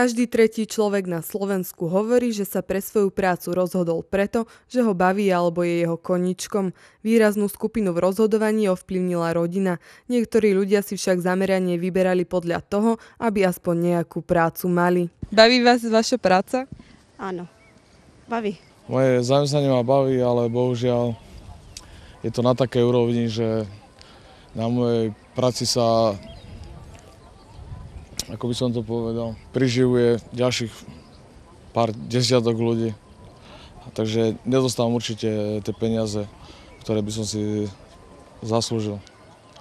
Každý tretí človek na Slovensku hovorí, že sa pre svoju prácu rozhodol preto, že ho baví alebo je jeho koníčkom. Výraznú skupinu v rozhodovaní ovplyvnila rodina. Niektorí ľudia si však zameranie vyberali podľa toho, aby aspoň nejakú prácu mali. Baví vás vaša práca? Áno, baví. Moje zamestnanie ma baví, ale bohužiaľ je to na takej úrovni, že na mojej práci sa, ako by som to povedal, priživuje ďalších pár desiatok ľudí. Takže nedostávam určite tie peniaze, ktoré by som si zaslúžil.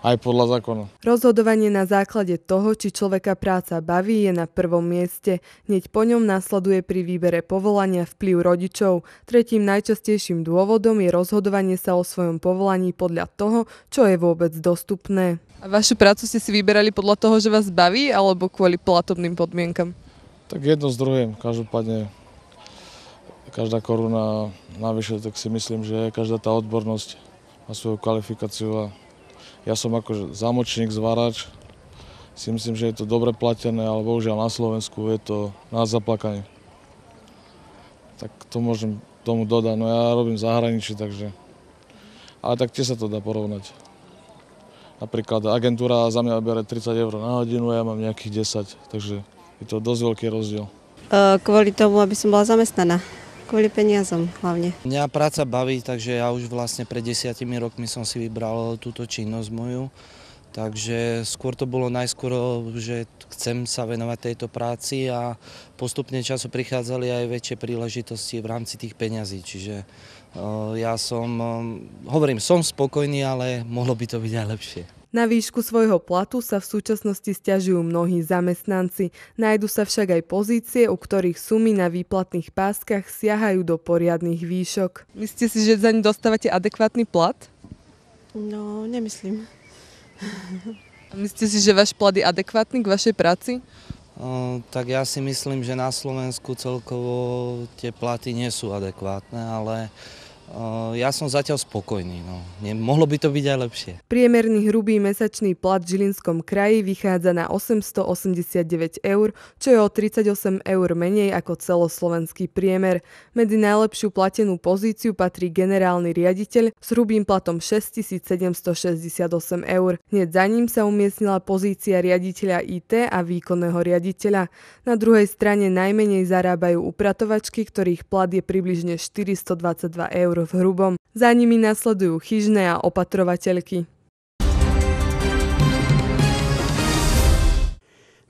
Aj podľa zákona. Rozhodovanie na základe toho, či človeka práca baví, je na prvom mieste. Hneď po ňom nasleduje pri výbere povolania vplyv rodičov. Tretím najčastejším dôvodom je rozhodovanie sa o svojom povolaní podľa toho, čo je vôbec dostupné. A vašu prácu ste si vyberali podľa toho, že vás baví, alebo kvôli platobným podmienkam? Tak jedno s druhým. Každopádne každá koruna navyše, tak si myslím, že každá tá odbornosť má svoju kvalifikáciu a ja som akože zámočník, zvárač. Si myslím, že je to dobre platené, ale bohužiaľ na Slovensku je to na zaplakanie. Tak to môžem tomu dodať. No ja robím v zahraničí, takže... Ale tak tiež sa to dá porovnať. Napríklad agentúra za mňa bere 30 eur na hodinu, ja mám nejakých 10, takže je to dosť veľký rozdiel. Kvôli tomu, aby som bola zamestnaná. Kvôli peniazom hlavne. Mňa práca baví, takže ja už vlastne pred 10 rokmi som si vybral túto činnosť moju. Takže skôr to bolo najskôr, že chcem sa venovať tejto práci a postupne času prichádzali aj väčšie príležitosti v rámci tých peňazí. Čiže ja som spokojný, ale mohlo by to byť aj lepšie. Na výšku svojho platu sa v súčasnosti sťažujú mnohí zamestnanci. Nájdu sa však aj pozície, u ktorých sumy na výplatných páskach siahajú do poriadnych výšok. Myslíte si, že za ne dostávate adekvátny plat? No, nemyslím. A myslíte si, že váš plat je adekvátny k vašej práci? Tak ja si myslím, že na Slovensku celkovo tie platy nie sú adekvátne, ale ja som zatiaľ spokojný. No. Mohlo by to byť aj lepšie. Priemerný hrubý mesačný plat v Žilinskom kraji vychádza na 889 eur, čo je o 38 eur menej ako celoslovenský priemer. Medzi najlepšiu platenú pozíciu patrí generálny riaditeľ s hrubým platom 6768 eur. Hneď za ním sa umiestnila pozícia riaditeľa IT a výkonného riaditeľa. Na druhej strane najmenej zarábajú upratovačky, ktorých plat je približne 422 eur v hrubom. Za nimi nasledujú chyžné a opatrovateľky.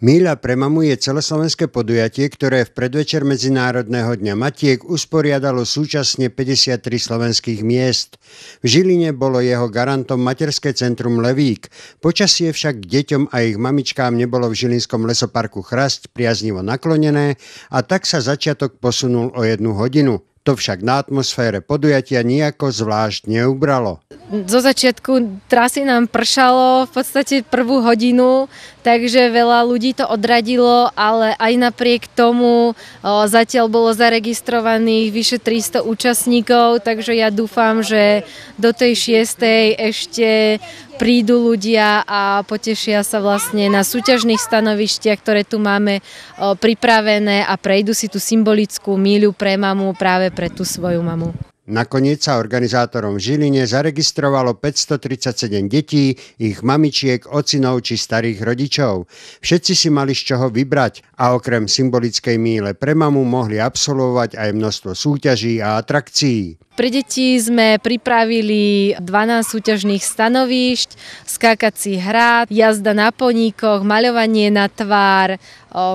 Míľa pre mamu je celoslovenské podujatie, ktoré v predvečer Medzinárodného dňa matiek usporiadalo súčasne 53 slovenských miest. V Žiline bolo jeho garantom materské centrum Levík. Počasie však k deťom a ich mamičkám nebolo v Žilinskom lesoparku Chrasť priaznivo naklonené a tak sa začiatok posunul o 1 hodinu. To však na atmosfére podujatia nijako zvlášť neubralo. Zo začiatku trasy nám pršalo v podstate prvú hodinu, takže veľa ľudí to odradilo, ale aj napriek tomu zatiaľ bolo zaregistrovaných vyše 300 účastníkov, takže ja dúfam, že do tej 6. ešte prídu ľudia a potešia sa vlastne na súťažných stanovištiach, ktoré tu máme pripravené a prejdú si tú symbolickú míľu pre mamu práve pre tú svoju mamu. Nakoniec sa organizátorom v Žiline zaregistrovalo 537 detí, ich mamičiek, ocinov či starých rodičov. Všetci si mali z čoho vybrať a okrem symbolickej míle pre mamu mohli absolvovať aj množstvo súťaží a atrakcií. Pre deti sme pripravili 12 súťažných stanovíšť, skákací hrad, jazda na poníkoch, maľovanie na tvár,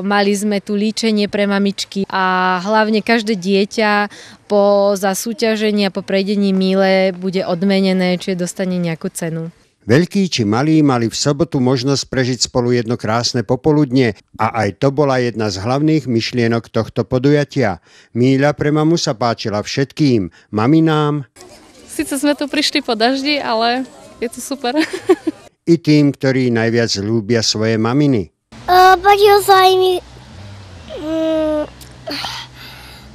mali sme tu líčenie pre mamičky a hlavne každé dieťa po zasúťažení a po prejdení míle bude odmenené, čiže dostane nejakú cenu. Veľkí či malí mali v sobotu možnosť prežiť spolu jedno krásne popoludne a aj to bola jedna z hlavných myšlienok tohto podujatia. Míľa pre mamu sa páčila všetkým, maminám. Sice sme tu prišli po daždi, ale je to super. I tým, ktorí najviac ľúbia svoje maminy. Páčilo sa aj mi...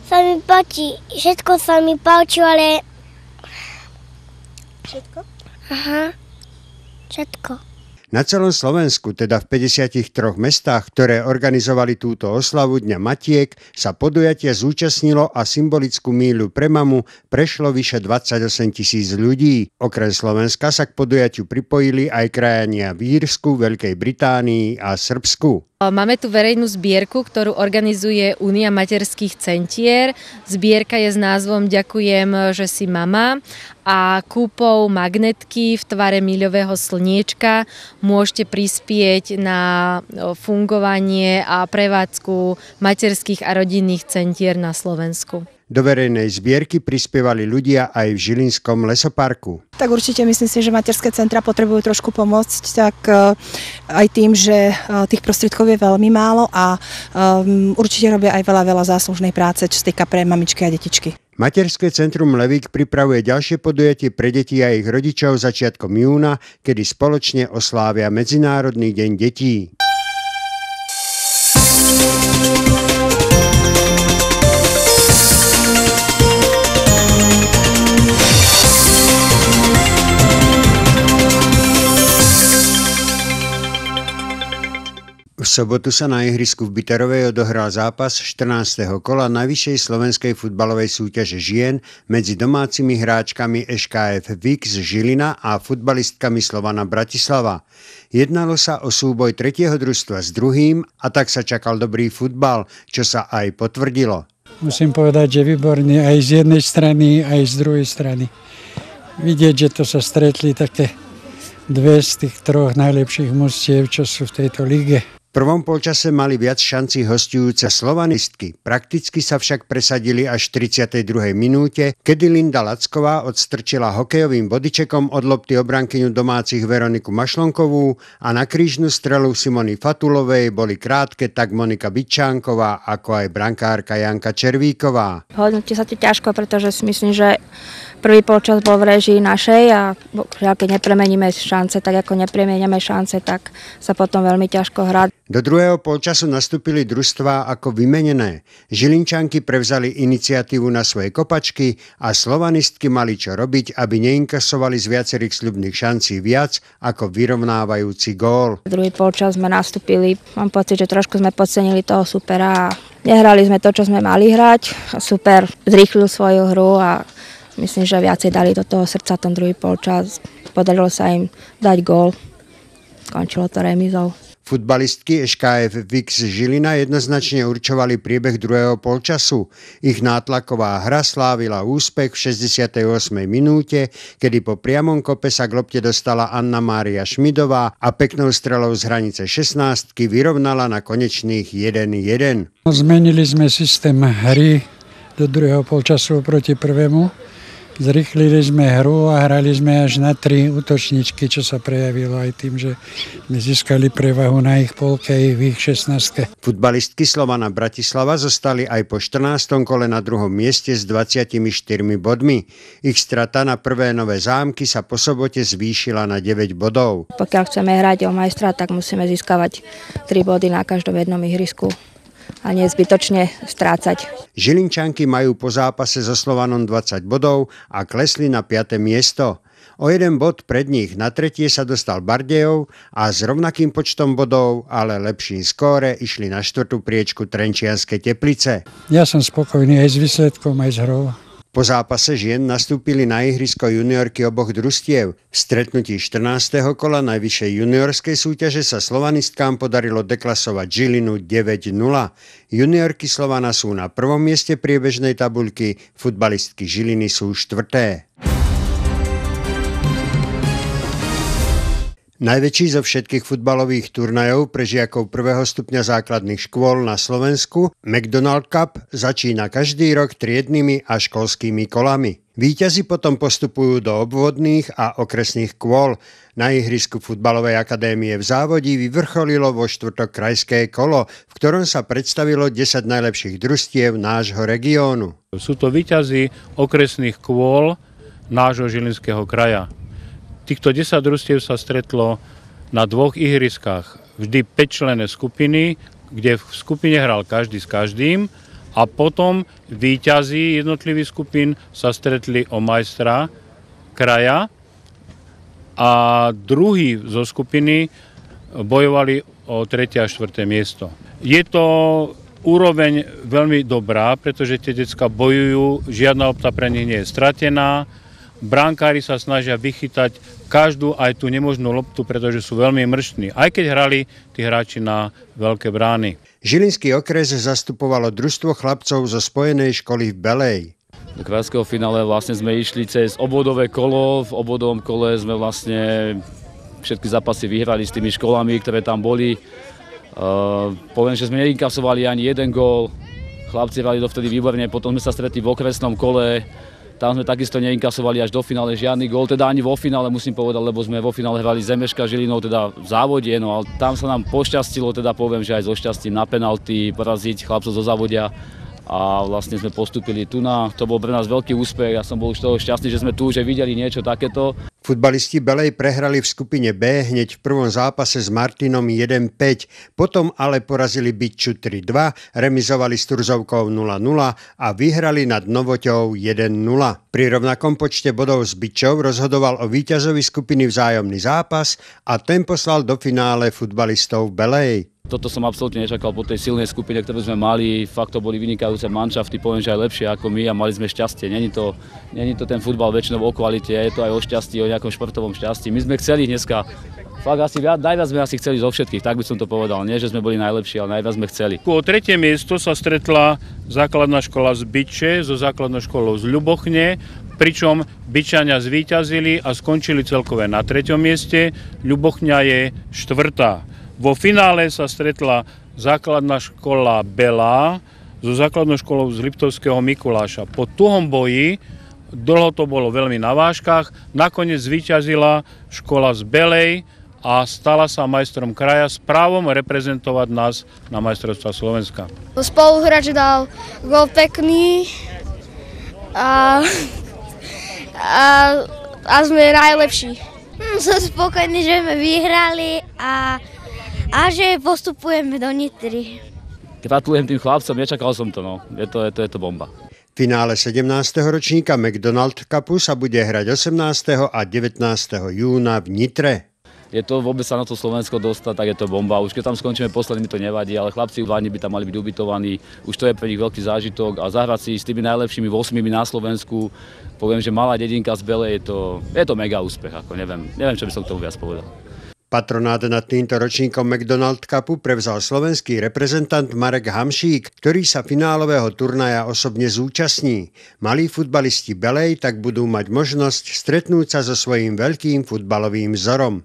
sa mi páči, všetko sa mi páčilo, ale... Všetko? Aha. Všetko. Na celom Slovensku, teda v 53 mestách, ktoré organizovali túto oslavu Dňa Matiek, sa podujatia zúčastnilo a symbolickú míľu pre mamu prešlo vyše 28 000 ľudí. Okrem Slovenska sa k podujatiu pripojili aj krajania v Írsku, Veľkej Británii a Srbsku. Máme tu verejnú zbierku, ktorú organizuje Únia materských centier. Zbierka je s názvom Ďakujem, že si mama a kúpou magnetky v tvare míľového slniečka môžete prispieť na fungovanie a prevádzku materských a rodinných centier na Slovensku. Do verejnej zbierky prispievali ľudia aj v Žilinskom lesoparku. Tak určite myslím si, že materské centra potrebujú trošku pomôcť, tak aj tým, že tých prostriedkov je veľmi málo a určite robia aj veľa záslužnej práce, čo sa týka pre mamičky a detičky. Materské centrum Levík pripravuje ďalšie podujatie pre deti a ich rodičov začiatkom júna, kedy spoločne oslávia Medzinárodný deň detí. V sobotu sa na ihrisku v Bytarovej odohral zápas 14. kola najvyššej slovenskej futbalovej súťaže žien medzi domácimi hráčkami ŠKF Vík z Žilina a futbalistkami Slovana Bratislava. Jednalo sa o súboj tretieho družstva s druhým a tak sa čakal dobrý futbal, čo sa aj potvrdilo. Musím povedať, že výborne aj z jednej strany, aj z druhej strany. Vidieť, že to sa stretli také dve z tých troch najlepších mužstiev, čo sú v tejto lige. V prvom polčase mali viac šancí hosťujúce slovanistky. Prakticky sa však presadili až v 32. minúte, kedy Linda Lacková odstrčila hokejovým bodyčekom od lopty obrankyňu domácich Veroniku Mašlonkovú a na krížnu strelu Simony Fatulovej boli krátke tak Monika Bytčánková, ako aj brankárka Janka Červíková. Hodnotí sa to ťažko, pretože si myslím, že prvý polčas bol v réžii našej a keď nepremeníme šance, tak ako nepremeniame šance, tak sa potom veľmi ťažko hrá. Do druhého polčasu nastúpili družstvá ako vymenené. Žilinčanky prevzali iniciatívu na svoje kopačky a slovanistky mali čo robiť, aby neinkasovali z viacerých sľubných šancí viac ako vyrovnávajúci gól. Druhý polčas sme nastúpili, mám pocit, že trošku sme podcenili toho supera a nehrali sme to, čo sme mali hrať. Super zrýchlil svoju hru a myslím, že viacej dali do toho srdca ten druhý polčas. Podarilo sa im dať gól. Končilo to remízou. Futbalistky ŠKF Vík z Žilina jednoznačne určovali priebeh druhého polčasu. Ich nátlaková hra slávila úspech v 68. minúte, kedy po priamom kope sa k lopte dostala Anna Mária Šmidová a peknou strelou z hranice 16 vyrovnala na konečných 1-1. Zmenili sme systém hry do druhého polčasu proti prvému. Zrýchlili sme hru a hrali sme až na 3 útočničky, čo sa prejavilo aj tým, že sme získali prevahu na ich polke i v ich 16. Futbalistky Slovana Bratislava zostali aj po 14. kole na druhom mieste s 24 bodmi. Ich strata na prvé Nové Zámky sa po sobote zvýšila na 9 bodov. Pokiaľ chceme hrať o majstra, tak musíme získavať 3 body na každom jednom ihrisku a nie zbytočne strácať. Žilinčanky majú po zápase so Slovanom 20 bodov a klesli na 5. miesto. O 1 bod pred nich na 3. sa dostal Bardejov a s rovnakým počtom bodov, ale lepším skóre išli na 4. priečku Trenčianske Teplice. Ja som spokojný aj s výsledkom, aj s hrou. Po zápase žien nastúpili na ihrisko juniorky oboch družstiev. V stretnutí 14. kola najvyššej juniorskej súťaže sa slovanistkám podarilo deklasovať Žilinu 9-0. Juniorky Slovana sú na prvom mieste priebežnej tabuľky, futbalistky Žiliny sú 4. Najväčší zo všetkých futbalových turnajov pre žiakov prvého stupňa základných škôl na Slovensku, McDonald Cup, začína každý rok triednymi a školskými kolami. Víťazi potom postupujú do obvodných a okresných kôl. Na ihrisku futbalovej akadémie v Závodí vyvrcholilo vo štvrtok krajské kolo, v ktorom sa predstavilo 10 najlepších družstiev nášho regiónu. Sú to víťazi okresných kôl nášho Žilinského kraja. Týchto 10 družstiev sa stretlo na 2 ihriskách. Vždy 5-členné skupiny, kde v skupine hral každý s každým a potom víťazi jednotlivých skupín sa stretli o majstra kraja a druhý zo skupiny bojovali o 3. a 4. miesto. Je to úroveň veľmi dobrá, pretože tie decká bojujú, žiadna lopta pre nich nie je stratená. Brankári sa snažia vychytať každú aj tú nemožnú loptu, pretože sú veľmi mrštní, aj keď hrali tí hráči na veľké brány. Žilinský okres zastupovalo družstvo chlapcov zo spojenej školy v Belej. Do krajského finále vlastne sme išli cez obvodové kolo. V obvodovom kole sme vlastne všetky zápasy vyhrali s tými školami, ktoré tam boli. Poviem, že sme neinkasovali ani jeden gól. Chlapci hrali dovtedy výborne, potom sme sa stretli v okresnom kole. Tam sme takisto neinkasovali až do finále žiadny gól, teda ani vo finále musím povedať, lebo sme vo finále hrali s MŠK Žilinou, teda v závode, no ale tam sa nám pošťastilo, teda poviem, že aj so šťastím na penalty poraziť chlapcov zo závodia a vlastne sme postúpili tu na, to bol pre nás veľký úspech, ja som bol už toho šťastný, že sme tu už videli niečo takéto. Futbalisti Belej prehrali v skupine B hneď v prvom zápase s Martinom 1-5, potom ale porazili Bytču 3-2, remizovali s Turzovkou 0-0 a vyhrali nad Novoťou 1-0. Pri rovnakom počte bodov s Bytčou rozhodoval o víťazovi skupiny vzájomný zápas a ten poslal do finále futbalistov Belej. Toto som absolútne nečakal po tej silnej skupine, ktorú sme mali. Fakt to boli vynikajúce manšafty, poviem, že aj lepšie ako my a mali sme šťastie. Není to ten futbal väčšinou o kvalite, je to aj o šťastí, o nejakom športovom šťastí. My sme chceli dneska, fakt asi najviac sme asi chceli zo všetkých, tak by som to povedal. Nie, že sme boli najlepší, ale najviac sme chceli. O 3. miesto sa stretla základná škola z Bytče so základnou školou z Ľubochne, pričom Byčania zvíťazili a skončili celkové na 3. mieste. Ľubochňa je 4. Vo finále sa stretla základná škola Belá so základnou školou z Liptovského Mikuláša. Po tuhom boji, dlho to bolo veľmi na vážkach, nakoniec zvíťazila škola z Belej a stala sa majstrom kraja s právom reprezentovať nás na majstrovstvách Slovenska. Spoluhráč dal gól pekný a sme najlepší. Som spokojný, že sme vyhrali a že postupujeme do Nitry. Gratulujem tým chlapcom, nečakal som to, no. Je to bomba. V finále 17. ročníka McDonald Cupu sa bude hrať 18. a 19. júna v Nitre. Je to vôbec sa na to Slovensko dostať, tak je to bomba. Už keď tam skončíme posledný, mi to nevadí, ale chlapci v Váni by tam mali byť ubytovaní. Už to je pre nich veľký zážitok a zahrať si s tými najlepšími 8 na Slovensku. Poviem, že malá dedinka z Bele, je to mega úspech, ako neviem, čo by som k tomu viac povedal. Patronát nad týmto ročníkom McDonald Cupu prevzal slovenský reprezentant Marek Hamšík, ktorý sa finálového turnaja osobne zúčastní. Malí futbalisti Belej tak budú mať možnosť stretnúť sa so svojím veľkým futbalovým vzorom.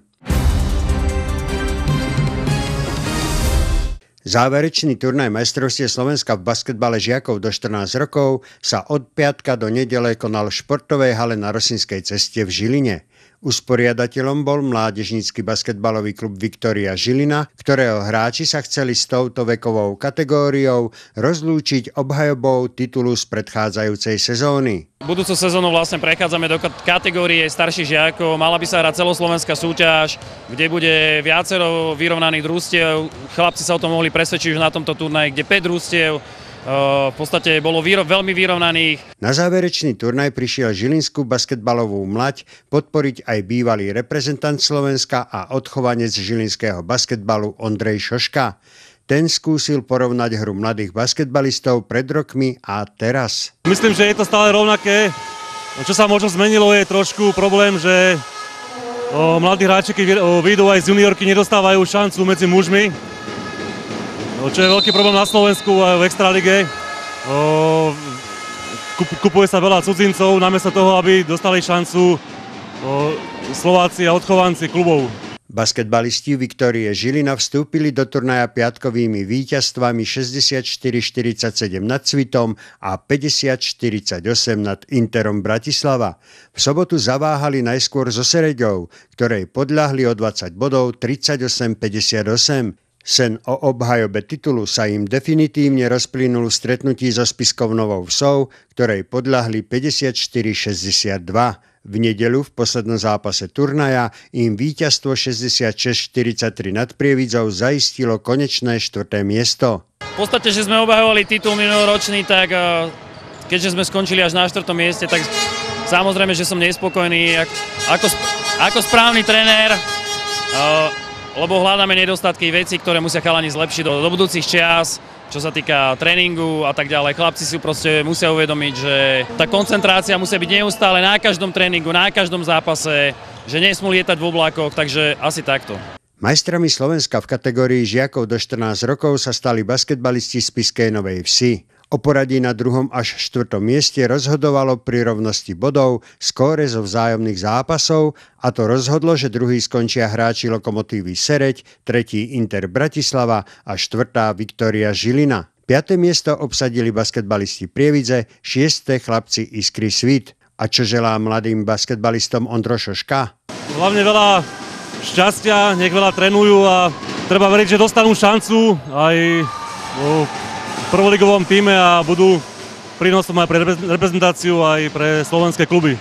Záverečný turnaj majstrovstiev Slovenska v basketbale žiakov do 14 rokov sa od piatka do nedele konal v športovej hale na Rosinskej ceste v Žiline. Usporiadateľom bol mládežnícky basketbalový klub Viktória Žilina, ktorého hráči sa chceli s touto vekovou kategóriou rozlúčiť obhajobou titulu z predchádzajúcej sezóny. Budúcu sezónu vlastne prechádzame do kategórie starších žiakov. Mala by sa hrať celoslovenská súťaž, kde bude viacero vyrovnaných družstiev. Chlapci sa o tom mohli presvedčiť už na tomto turnaji, kde 5 družstiev v podstate bolo veľmi vyrovnaných. Na záverečný turnaj prišiel žilinskú basketbalovú mlať podporiť aj bývalý reprezentant Slovenska a odchovanec žilinského basketbalu Ondrej Šoška. Ten skúsil porovnať hru mladých basketbalistov pred rokmi a teraz. Myslím, že je to stále rovnaké. Čo sa možno zmenilo, je trošku problém, že mladí hráči, keď vyjdú aj z juniorky, nedostávajú šancu medzi mužmi. Čo je veľký problém na Slovensku a v extralige. Kupuje sa veľa cudzincov, namiesto toho, aby dostali šancu Slováci a odchovanci klubov. Basketbalisti Viktórie Žilina vstúpili do turnaja piatkovými víťazstvami 64-47 nad Cvitom a 50-48 nad Interom Bratislava. V sobotu zaváhali najskôr so Sereďou, ktorej podľahli o 20 bodov 38-58. Sen o obhajobe titulu sa im definitívne rozplynul v stretnutí so Spiskovnovou Vsou, ktorej podľahli 54-62. V nedeľu v poslednom zápase turnaja im víťazstvo 66-43 nad Prievidzou zaistilo konečné 4. miesto. V podstate, že sme obhajovali titul minuloročný, tak keďže sme skončili až na 4. mieste, tak samozrejme, že som nespokojný. ako správny tréner, lebo hľadáme nedostatky, veci, ktoré musia chalani zlepšiť do budúcich čias, čo sa týka tréningu a tak ďalej. Chlapci si proste musia uvedomiť, že tá koncentrácia musí byť neustále na každom tréningu, na každom zápase, že nesmú lietať v oblákoch, takže asi takto. Majstrami Slovenska v kategórii žiakov do 14 rokov sa stali basketbalisti z Spišskej Novej Vsi. O poradí na 2. až 4. mieste rozhodovalo pri rovnosti bodov skóre zo vzájomných zápasov a to rozhodlo, že druhý skončia hráči Lokomotívy Sereď, 3. Inter Bratislava a 4. Viktória Žilina. 5. miesto obsadili basketbalisti Prievidze, 6. chlapci Iskry Svit. A čo želá mladým basketbalistom Ondro Šoška? Hlavne veľa šťastia, nech veľa trénujú a treba veriť, že dostanú šancu aj prvoligovom týme a budú prínosom aj pre reprezentáciu, aj pre slovenské kluby.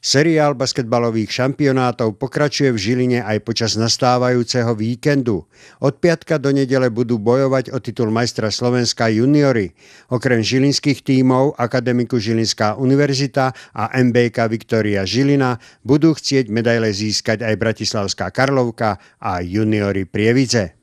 Seriál basketbalových šampionátov pokračuje v Žiline aj počas nastávajúceho víkendu. Od piatka do nedele budú bojovať o titul majstra Slovenska juniori. Okrem žilinských tímov Akademiku Žilinská univerzita a MBK Viktória Žilina budú chcieť medaile získať aj Bratislavská Karlovka a juniori Prievidze.